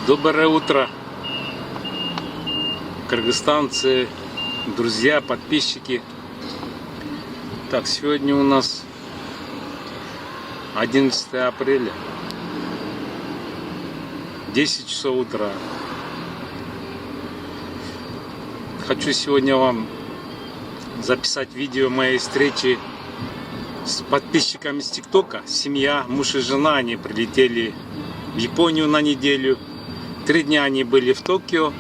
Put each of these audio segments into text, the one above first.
Доброе утро, кыргызстанцы, друзья, подписчики. Так, сегодня у нас 11 апреля, 10 часов утра. Хочу сегодня вам записать видео моей встречи с подписчиками с ТикТока. Семья, муж и жена, они прилетели в Японию на неделю. 3 дня они были в Токио.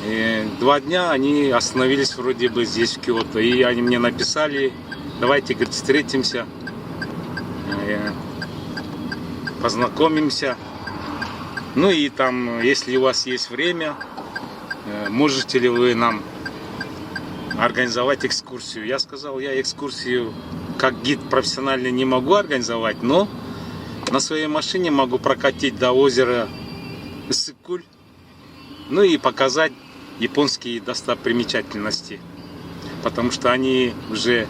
И 2 дня они остановились вроде бы здесь, в Киото. И они мне написали: давайте, говорит, встретимся, познакомимся. Ну и там, если у вас есть время, можете ли вы нам организовать экскурсию. Я сказал, я экскурсию как гид профессионально не могу организовать, но на своей машине могу прокатить до озера Иссык-Куль, ну и показать японские достопримечательности, потому что они уже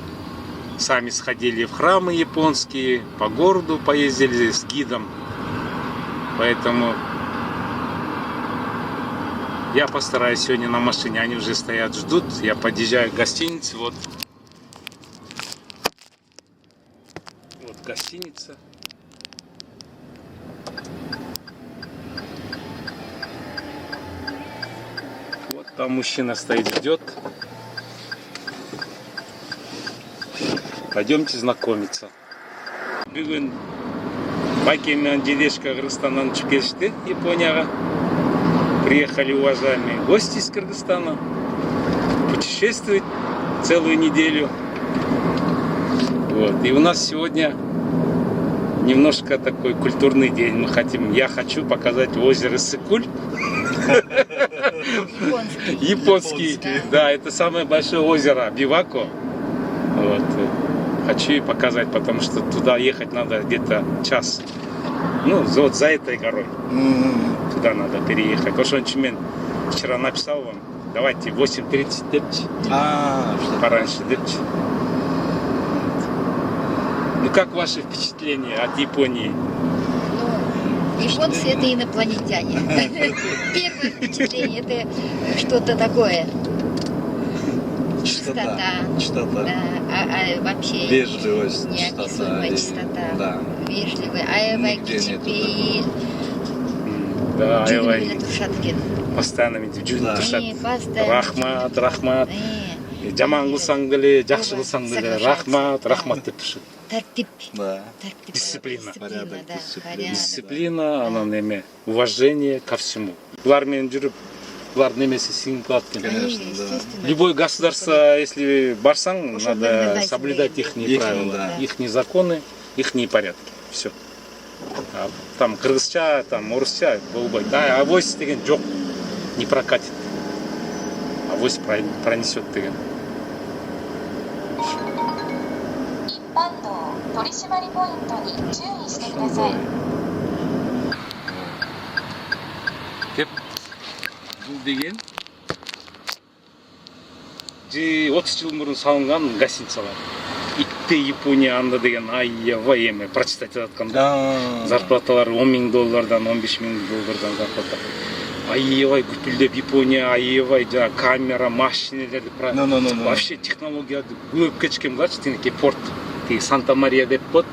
сами сходили в храмы японские, по городу поездили с гидом, поэтому я постараюсь сегодня на машине. Они уже стоят, ждут. Я подъезжаю к гостинице. Вот гостиница. Вот там мужчина стоит, ждет. Пойдемте знакомиться. Бүгін Байке мен Дедешка Кыргызстандан учуп келишти Японияга. Приехали уважаемые гости из Кыргызстана путешествовать целую неделю. Вот. И у нас сегодня немножко такой культурный день. Я хочу показать озеро Иссык-Куль. Японский. Да, это самое большое озеро Бивако. Вот. Хочу показать, потому что туда ехать надо где-то час. Ну, вот за этой горой. Туда надо переехать. Потому что он вчера написал вам: давайте 8:30 депчи. Пораньше депчи. Ну, как ваши впечатления от Японии? Ну, японцы — это инопланетяне. Первое впечатление — это что-то такое. Чистота. Да. Вообще вежливость, неописуемая чистота. Да. Вежливая. Аевай кичипи. Да, Аевай тушаткен. Постоянно Да. Рахмат, рахмат. Жаман кылсаң деле, жакшы кылсаң деле, рахмат деп турушат. Тартип. Да. Дисциплина. Порядок, Да, дисциплина. порядок. Дисциплина, анан эме, уважение ко всему. Булар менен жүрүп, булардын эмеси сиңип калат экен. Конечно, да. Естественно. Любое государство, если барсаң, Уже надо наблюдать соблюдать их правила, да. их законы, их порядки. Все. Там кыргызча, там орусча болбойт. Да, авось деген жок, не прокатит. Авось пронесет деген. 一般道取締りポイントに注意してください。 Деп, бул деген 30 жыл мурун салынган гостиницалар. Итте Япония анда деген аябай эме прочитать атканда. Зарплаталар $10,000, $15,000 зарплата. Аябай күпүлдөп Япония, аябай жана камера, машиналерди вообще технологияды көп кетишкен буларчы. Тинеки порт, Санта-Мария деп коет,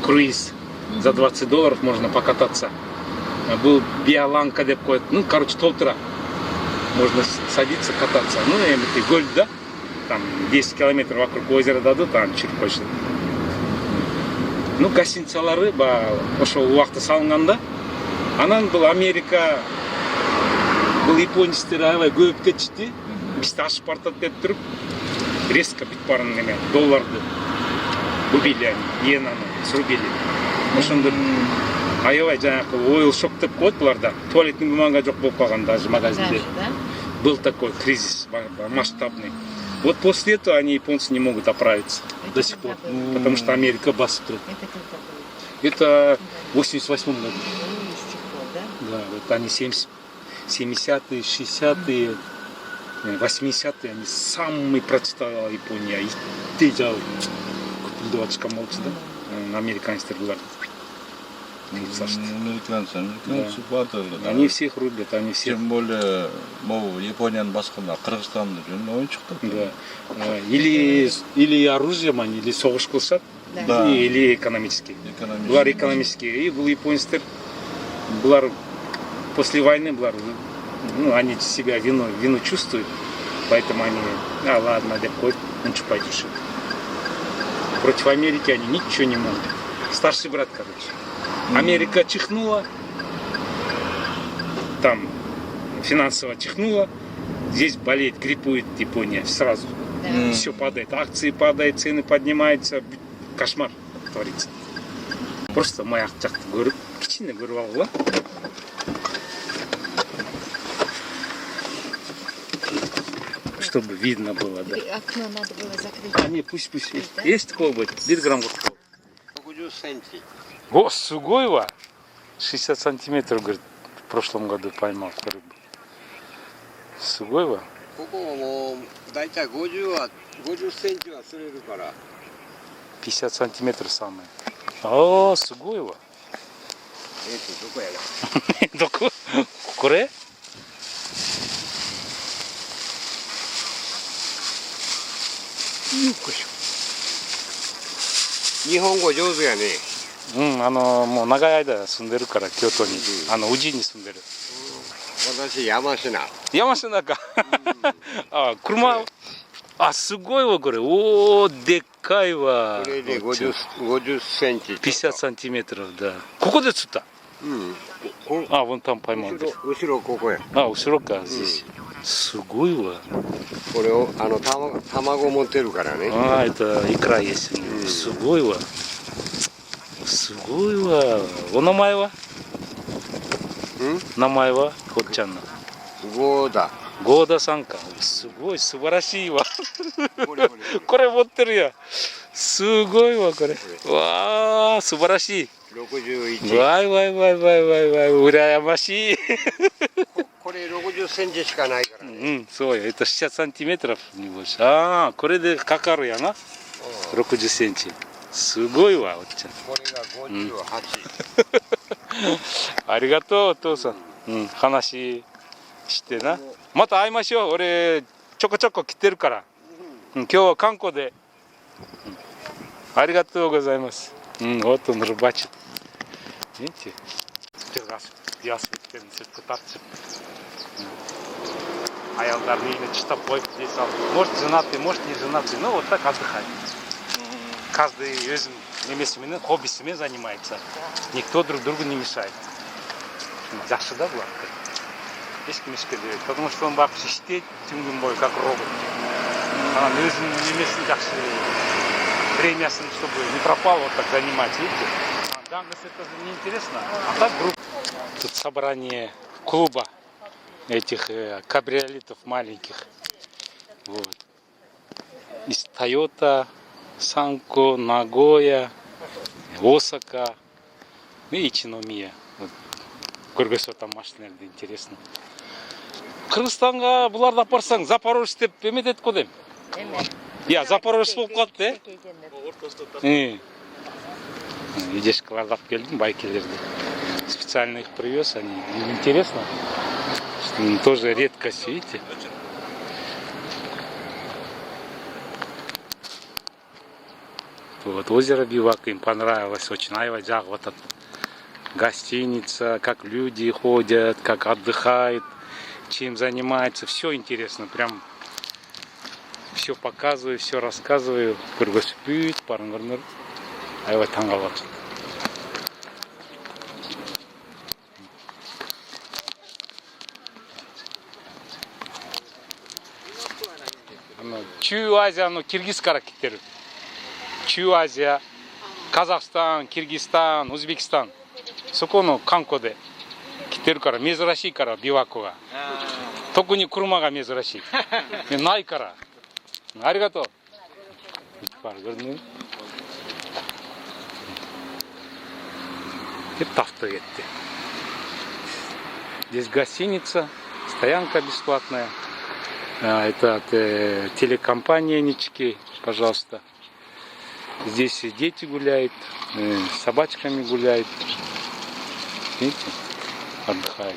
круиз. За $20 можно покататься. Был Биоланка деп коет. Ну, короче, толтура. Можно садиться, кататься. Ну, эми гольф, да? Там 10 километров вокруг озера дадут, там жүрүп коюшат. Ну, гостиницалары ошол убакта салынганда, анан бул Америка, бул японецтер аябай көп кетишти. Бизди ашып бартат деп туруп, резко бүт барын эме долларды убили, они иенаны срубили. Ошондо аябай жанакы ойл шок деп коет буларда. Туалетный бумага жок болуп калган даже магазинде. Да? Был такой кризис масштабный. Вот после этого они, японцы, не могут оправиться до сих пор, потому что Америка басит. Это когда было? Это в 88 году. С тех пор, да? Да, вот они 70-е, 60-е, 80-е, они самый процветала Япония. И ты жал купил 20 камолчу, да? Американецтер булар. Американцы батырлы. Они всех рубят, они всех. Тем более, Японияның басқанда Қырғызстанды жөн ойыншық та. Да. Или оружием они, или соғыш қылышат, Да. или экономически. Бұлар экономические. И бұл японецтер, бұлар после войны, бұлар, ну, они себя вину чувствуют, поэтому они, ладно, деп қойып, пойдешь. Против Америки они ничего не могут. Старший брат, короче. Америка чихнула, там финансово чихнула, здесь болеет, гриппует Япония сразу. Да. Все падает, акции падают, цены поднимаются, кошмар творится. Просто моя жақты көріп, кішкене көріп алғыла. Чтобы видно было, да. Окно надо было закрыть. А, не, пусть. Да? Есть такого быть? 10 грамм вот. 60 сантиметров. О, сугойва! 60 сантиметров, говорит, в прошлом году поймал рыбу. Сугойва? ここももうだいたい50は50センチは釣れるから。 50 сантиметров самое. О, сугойва! どこやな。どここれ日本語上手やね。もう長い間住んでるから、京都に、宇治に住んでる。私山科。山科か。あ、車、あ、すごいわ、これ。おー、でっかいわ。これで50センチ。 50 сантиметров, да. ここで釣ったうん。あ、вон там поймал. 後ろここや。あ、後ろか、здесь. すごいわ。これを卵持ってるからね。あ、это икра есть. すごいわ。すごいわ。お名前は名前はこっちゃんの。ゴーダ。ゴーダさんか。すごい、素晴らしいわ。これこれ持ってるやん。すごいわ、これ。わー、素晴らしい。 61。わいわいわいわいわいわい、羨ましい。これ60センチしかないからね。そうや、60 сантиметров не больше. ああ、これでかかるやな。60センチ。すごいわ、おっちゃん。これが58。ありがとう、お父さん。話してな。また会いましょう。俺、ちょこちょこ来てるから。今日は観光で。ありがとうございます。Вот он рыбачит. Видите? Я пытаться. Аялдар видно, чисто плыть здесь. Может женатый, может не женатый. Ну вот так отдыхать. Каждый өзім немесімен, хоббисімен занимается. Никто друг другу не мешает. Жақсы да бұлар. Ешкім ешкілдер. Потому что он вообще штеть тем бой, как робот. Өзім немесін жақсы премиясын, чтобы не пропал, вот так занимать, видите? Дангас это же неинтересно. А так группа. Тут собрание клуба этих кабриолетов маленьких. Вот. Из Тойота, Санко, Нагоя, Осака и Ичиномия. Вот. Көргөсө там машиналарды интересно. Кыргызстанга буларды апарсаң, Запорожец деп эметет го дейм. Я Запорожец болуп калды, Идешкаларды алып келдим, байкелерди. Специально их привез, они им интересно. Тоже редкость, видите? Вот озеро Бивак им понравилось очень. Айваджак, вот эта гостиница, как люди ходят, как отдыхают, чем занимаются. Все интересно, прям все показываю, все рассказываю. Көргөзүп, парыңгырныр. Айвай таңғалып. Чүй Азияны Киргиз кара кетер. Чүй Азия, Казахстан, Киргизстан, Узбекистан. そこの観光で来てるから珍しいから琵琶湖が。特に車が珍しい。ないから。ありがとう。Это автоедет. Здесь гостиница, стоянка бесплатная. Это от телекомпании Нички, пожалуйста. Здесь дети гуляют, с собачками гуляют. видите, отдыхает.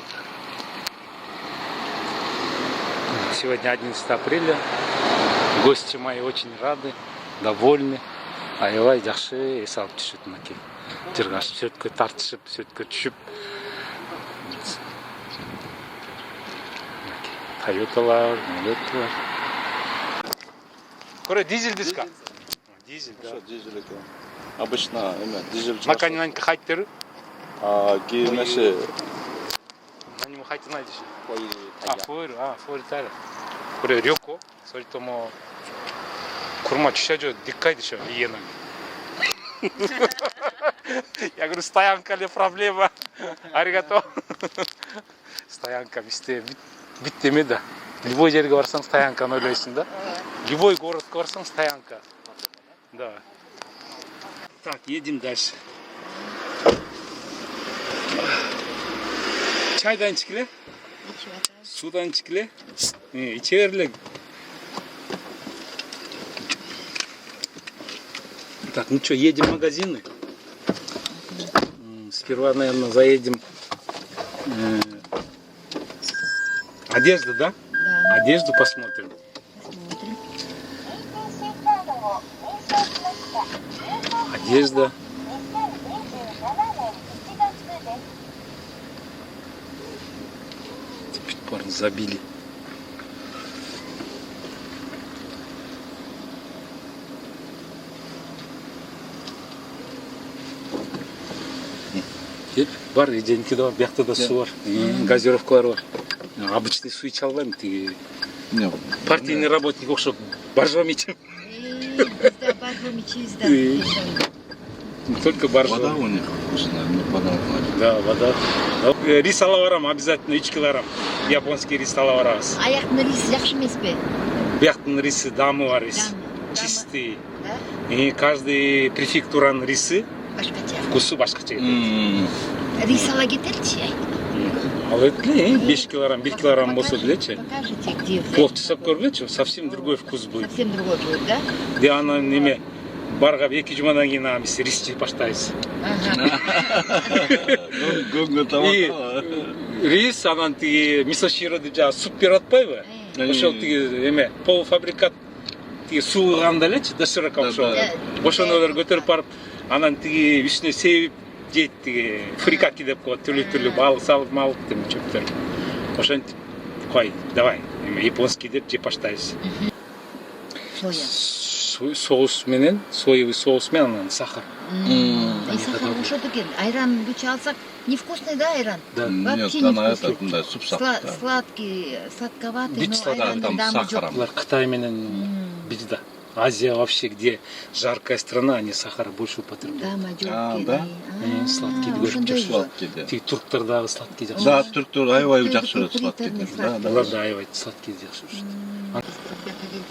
Сегодня 11 апреля. Гости мои очень рады, довольны. Аябай жақсы ес алып түшеді мінекей. Жырғашып, сөйтке тартышып, сөйтке түшіп. Тойоталар, Toyotалар. Коре дизель диска? Дизель, да. Дизель екен. Обычно дизель. Маканинанька хайттер? Кемесі Нанимо хайттер найдеш? фойы. фойр тайра. Коре рёко, соритомо курма чушажо диккай дешо, иенами. Я говорю, стоянка ли проблема? Аригато. Стоянка везде биттеме да. Любой жерге барсаң стоянканы ойлойсың да. Любой городқа барсаң стоянка. Да. Так, едем дальше. Чайдан içkile? Судан içkile? İçerle. Так, ну что, едем в магазины. Сперва, наверное, заедем. Одежда, да? Да. Одежду посмотрим. Посмотрим. Одежда. Теперь парни забили. Бар, еденке да, бияқта да су бар, газировкалар бар. Обычный су içe албаймын, тиги партийный работник окшоп баржам ичем. Bizde barhum içiyiz de. Только баржа. Вода у них вкусная, не вода. Да, вода. Рис ала барам, обязательно 3 килограмм. Японский рис ала барабыз. Аяқтың рис жақсы емес пе? Бияқтын риси дамы бар рис. Дамы. Чистый. Да? И каждый префектураның риси Башқача. вкусы башкача. Рис ала кетелчи. Ал этле 5 килограмм, 1 килограмм болса билечи. Покажите, где. Плов жасап көргүлөчү, совсем другой вкус будет. Совсем другой будет, да? Де ана неме баргап 2 жумадан кийин аны биз рис жеп баштайбыз. Гонго И тамак. рис анан тиги мисоширо деп жана суп берип атпайбы? Ошол тиги эме полуфабрикат тиги сууганда элечи доширак окшоп. Ошонолор көтөрүп барып, анан тиги үстүнө себип жейт тиги фрикаки деп коет, түрлүү балық салып малып деп чөптөр. Ошентип кой, давай, эме японский деп жеп баштайбыз. Соя. Соус менен, соевый соус менен анан сахар. И сахар ошот экен. Айран күчө алсак, невкусный, да, айран? Да. Нет, Вообще она невкусный. этот, да, суп сахар. Сладкий, сладковатый, Бич но сладкий, айран там дамы сахаром. жоқ. Булар Кытай менен бизде. Азия вообще, где жаркая страна, они сахара больше употребляют. Дама жоқ да? ошондой Сладкий көрүп Сладкий, да. Тиги турктар дагы сладкий жакшы. Да, түрктөр аябай Түрктөр жакшы көрөт куриттерин сладкий. сладкий. Булар да аябай сладкий жакшы көрүшөт.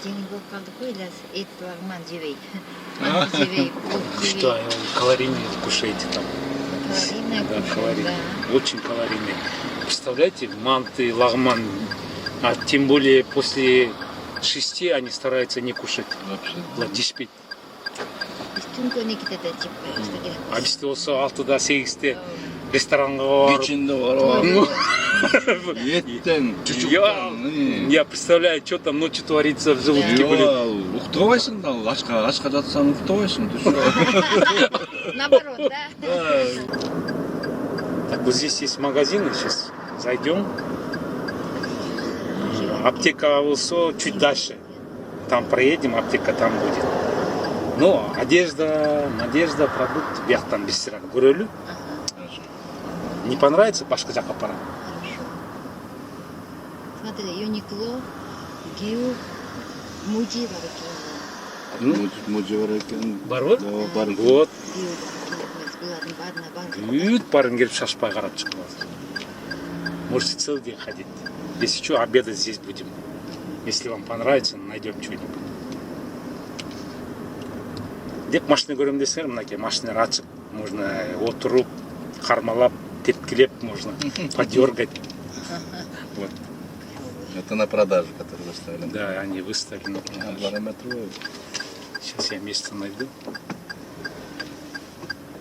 Жеңил болуп калдык го, эле эт лагман жебей. Манты жебей, плов Что, жебей. калорийные кушаете там? Калорийная Да, кушать, калорийные. да. Очень калорийные. Представляете, манты, лагман, а тем более после 6 они стараются не кушать. Вообще. Булар жешпейт. Биз түнкү 2-де жеп коебуз да керек. А бизде болсо 6-да 8-де ресторанга барып. Ичинде барып. Еттен, чучуктан. Я представляю, что там ночью творится в желудке, блин. Уктабайсың да, ашка жатсаң уктабайсың. Наоборот, да? Так, вот здесь есть магазины, сейчас зайдем. Аптека болсо чуть дальше. Там проедем, аптека там будет. Ну, одежда, продукт, бияктан бисирак көрөлү. Не понравится, башка жака пара. Хорошо. Смотри, Юникло, Гиу, Муди бар экен. Муджи бар экен. Барбы? Да, бар экен. Вот. Булардын баарына бар. Бүт барын келип шашпай карап чыгып алат. Можете целый день ходить. Если что, обедать здесь будем. Если вам понравится, найдем что-нибудь. Деп машина көрөм десеңер, мынакей машиналар ачык, можно отуруп, кармалап, тепкилеп, можно подергать. Вот. Это на продажу, который выставлен. Да, они выставлены. Барометровый. Сейчас я место найду.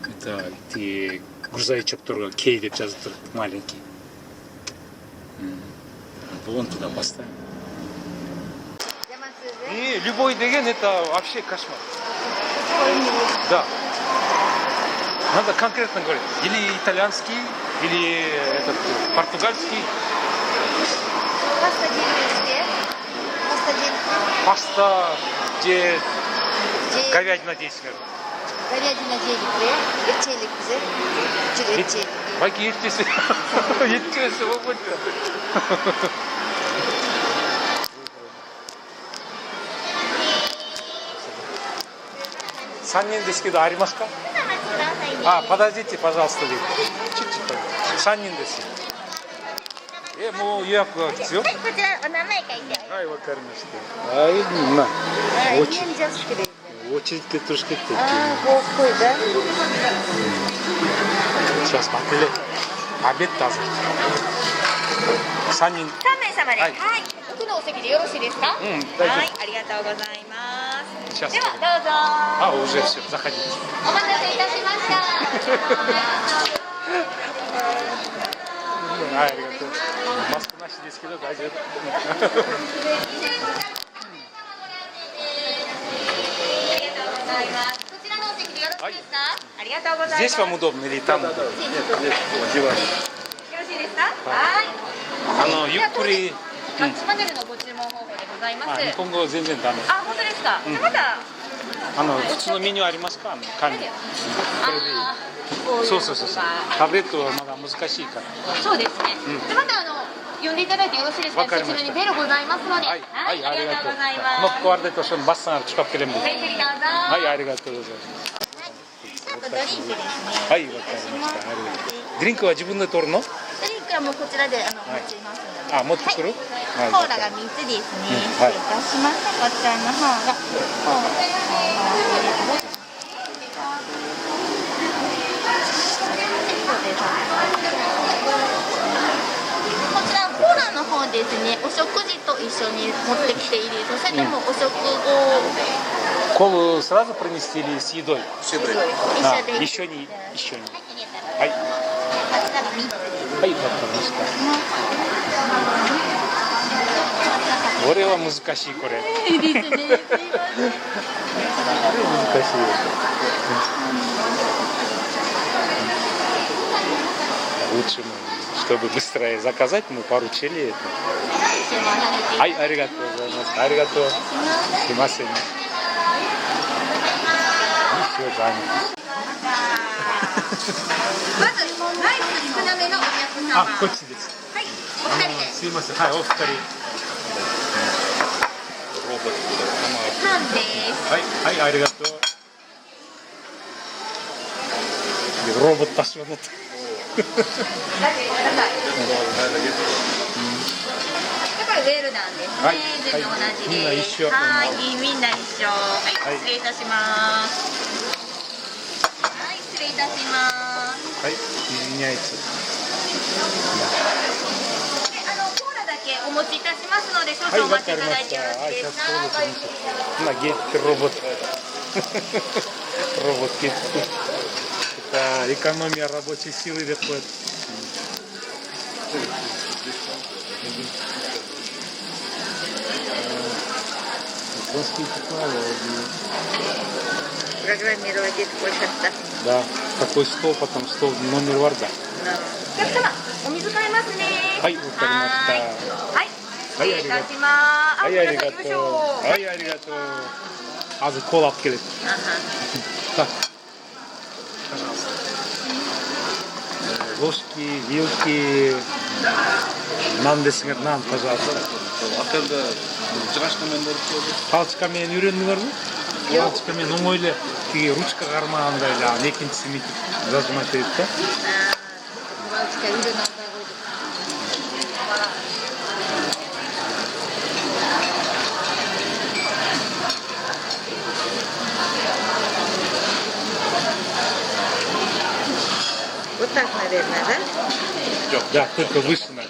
Это те грузовичокторго кей деп жазып тұр, маленький. Вон туда поставим. И любой деген это вообще кошмар. Да. Надо конкретно говорить. Или итальянский, или этот португальский. Паста делится. Паста делится. Паста, где говядина здесь. Говядина делится. Этелик зе. Этелик. Баки ертесі. Ертесі болып өтті. 3人ですけどありますか？あ、подождите, пожалуйста. Чуть-чуть. 3人ですよ。もう予約が必要？こちらお名前書いてある。はい、わかりました。はい、な。Очередь трошки тут. Какой, да? Сейчас смотрели. Обед таза. 3人。3名様で、ははいい、奥のお席でよろしいですか？大丈夫。はい、ありがとうございます。 Сейчас. ではどうぞ。あ、уже все, заходите. お待たせいたしました。はい、ありがとう。マスクなしですけど大丈夫。こちらのお席でよろしいですか？ありがとうございます。 Здесь вам удобно или там? よろしいですか？はい。ゆっくり。タッチパネルのご注文方法でございます。日本語全然ダメ。あ、本当ですか？じゃあまた普通のメニューありますか？管理。こういうそう。タブレットはまだ難しいから。そうですね。でまた呼んでいただいてよろしいですか？そちらにベルございますので。はい、ありがとうございノます。ックワールドとしてバスさん近くでも。はぜひどうぞ。い、ありがとうございます。あとドリンクですね。はい、わかりました。ありがとう。ドリンクは自分で取るの？ドリンクはもうこちらで持ちますので。あ、持ってくる？コーラが3つですね。失礼いたしました。こちらの方がコーラ。こちらコーラの方ですね。お食事と一緒に持ってきていいです。それともお食後。 Колу сразу принести или с едой? 一緒で。一緒に。は。はいい。こちらが3つです。はい、わかりました。俺は難しいこれ。いいですね。難しいよ。Лучше чтобы быстрее заказать, мы поручили это. はい、ありがとうございます。ありがとう。すいません。Все занято. まずライス少なめのお客様。あ、こっちです。はい、お二人で。すいません。はい、お二人。パンです。はい、はい、ありがとう。робот пошел. だけください。これウェルダンですね。はい全部同じです。みんな一緒。はい、みんな一緒。はい、失礼いたします。はい、失礼いたします。はい、извиняйте. で、コーラだけお持ちいたしますので、少々お待ちいただいてよろしいですか？На геть робот. Робот геть. Это экономия рабочей силы выходит. Японские технологии. Программировать это хочется. Да, такой стол, потом стол, номер варда. お客様、お水買えますね。はい、わかりました。はい、失礼いたします。はい、ありがとう。はい、ありがとう。あずコーラつける。Так. Ложки, вилки, нан десеңер, нан, пожалуйста. Палочкамен үйреніп бар ма? Палочкамен оңайлы ручка қармағандай жаңағы екіншісі бүйтіп зажимать етеді да. Палочка үйреніп алған. Вот так, наверное, да? Да, только выше надо.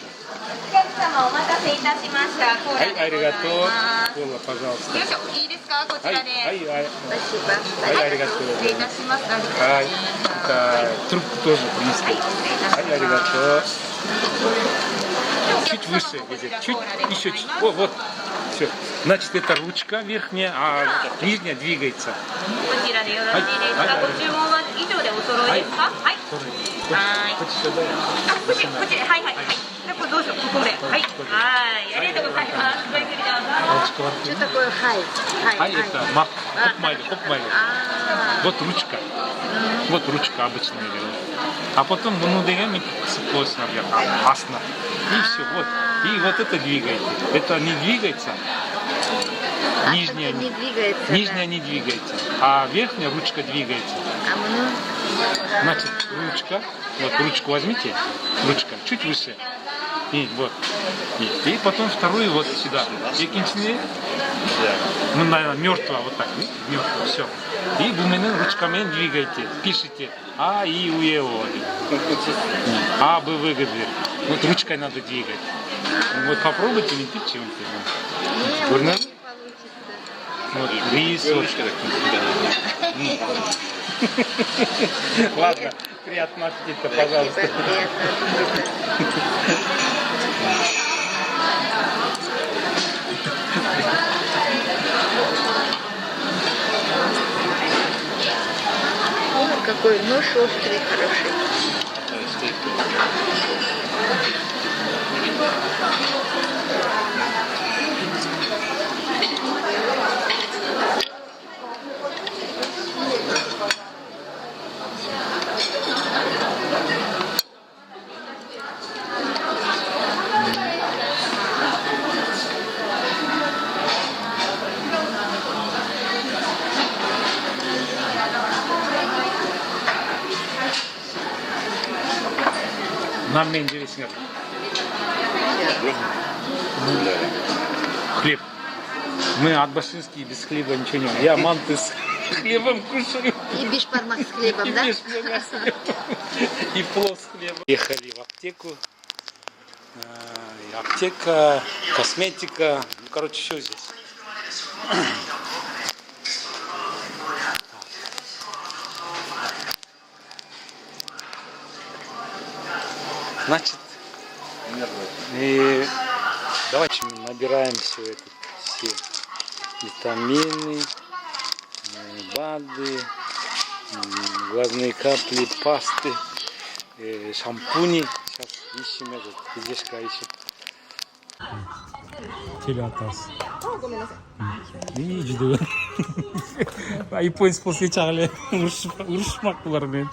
様お待たせいたしました。コーラでございます。 Кола, пожалуйста. よいしょ、いいですか、こちらで。はい、спасибо. аригато. 失礼いたします。はい、трубку тоже принесли. はい、аригато. Чуть выше, чуть, еще чуть. О, вот, все. Значит, это ручка верхняя, а нижняя двигается. こちらでよろしいですか。ご注文は以上でお揃いですか。はい。はい。こっち、はいはいはい。じゃこれどうしよう、ここで。はい。はい。ありがとうございます。ごゆっくりどうぞ。 Что такое хай? Хай это мак, хоп-майли. Вот ручка. Вот ручка обычная. А потом внутренне цепляется наверх, асно. И все, вот. И вот это двигаете. Это не двигается. Нижняя не двигается. Нижняя не двигается, а верхняя ручка двигается. Значит, ручка, вот ручку возьмите, ручка чуть выше. И вот. И потом вторую вот сюда. И кинчни. Ну, наверное, мертвая, вот так. Мертвая, все. И двумя ручками двигайте, пишите. А, И, У, Е, О. А, Б, В, Г, Д. Вот ручкой надо двигать. Вот попробуйте, не пишите. Верно? Вот, рис. Ладно, приятного аппетита, пожалуйста. Какой нож острый, хороший. Нам меньше весенер. Хлеб. Мы от Башинские без хлеба ничего не можем. Я манты с хлебом кушаю. И бишпармак с хлебом, да? И плов с хлебом. Ехали в аптеку. Аптека, косметика. Ну, короче, все здесь. Значит, и давайте набираем все это, все витамины, БАДы, глазные капли, пасты, шампуни. Сейчас ищем этот, Дедешка ищет. Телеатас. Не жду. А японец после чарли уршмак булармен.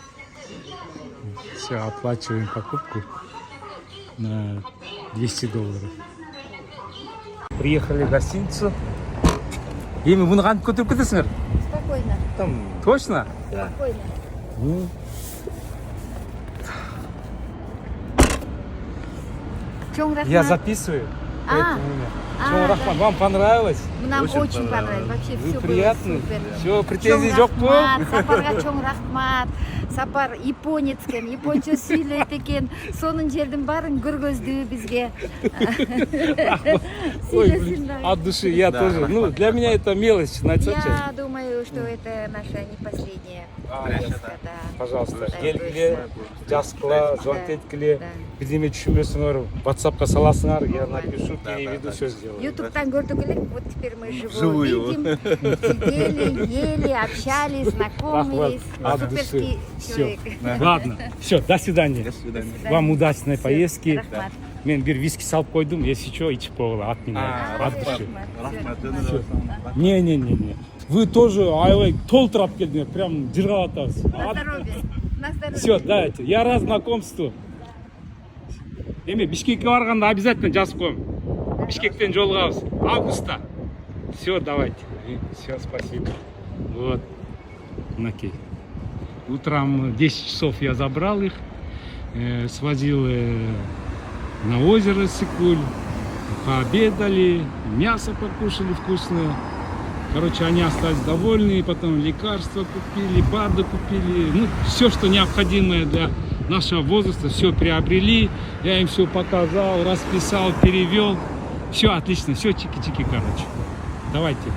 Все, оплачиваем покупку на $200. Приехали в гостиницу. Еми, бұны қанып көтеріп кетесіңдер? Спокойно. Точно? Спокойно. Ну. Я записываю. Чоң рахмат, вам понравилось? Нам очень понравилось. Вообще Вы все приятный. было супер. Все, претензий жоқ рахмат, бұл. сапарға чоң рахмат. Сапар японец екен, японша сөйлейді екен. Соның жердің барын көргөздү бізге. Ой, блин, от души я тоже. Ну, для меня это мелочь. Я думаю, что это наша не последняя поездка. Да. Пожалуйста, келгіле, жасқыла, звонок еткіле, бірдеме түшінбесіңдер, WhatsApp-қа саласыңдар, я напишу, переведу, все сделаю. Ютубтан көрдік элек, вот теперь мы живую видим, сидели, ели, общались, знакомились. От души. Суперский человек. Ладно, все, до свидания. До свидания. Вам удачной поездки. Рахмат. Мен бір виски салып қойдым, если что, ичіп қойғыла от меня, от души. Не. Вы тоже аябай толтырап келдіңдер, прям жырғап атасыз. На здоровье. На здоровье. Все, давайте. Я рад знакомству. Эми Бишкекке барганда обязательно жазып коем. Бишкектен жолугабыз. Августта. Все, давайте. Все, спасибо. Вот. Накей. Утром 10 часов я забрал их, свозил на озеро Сыкуль, пообедали, мясо покушали вкусное. Короче, они остались довольны, потом лекарства купили, БАДы купили, ну, все, что необходимое для нашего возраста все приобрели. Я им все показал, расписал, перевел. Все отлично, все чики-чики, короче. Давайте.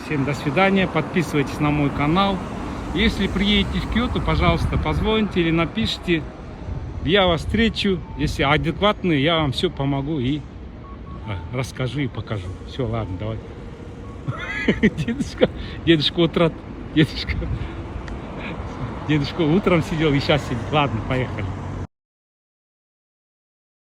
Всем до свидания. Подписывайтесь на мой канал. Если приедете в Киото, пожалуйста, позвоните или напишите. Я вас встречу. Если адекватный, я вам все помогу и расскажу и покажу. Все, ладно, давай. Дедушка утром сидел и сейчас сидит. Ладно, поехали.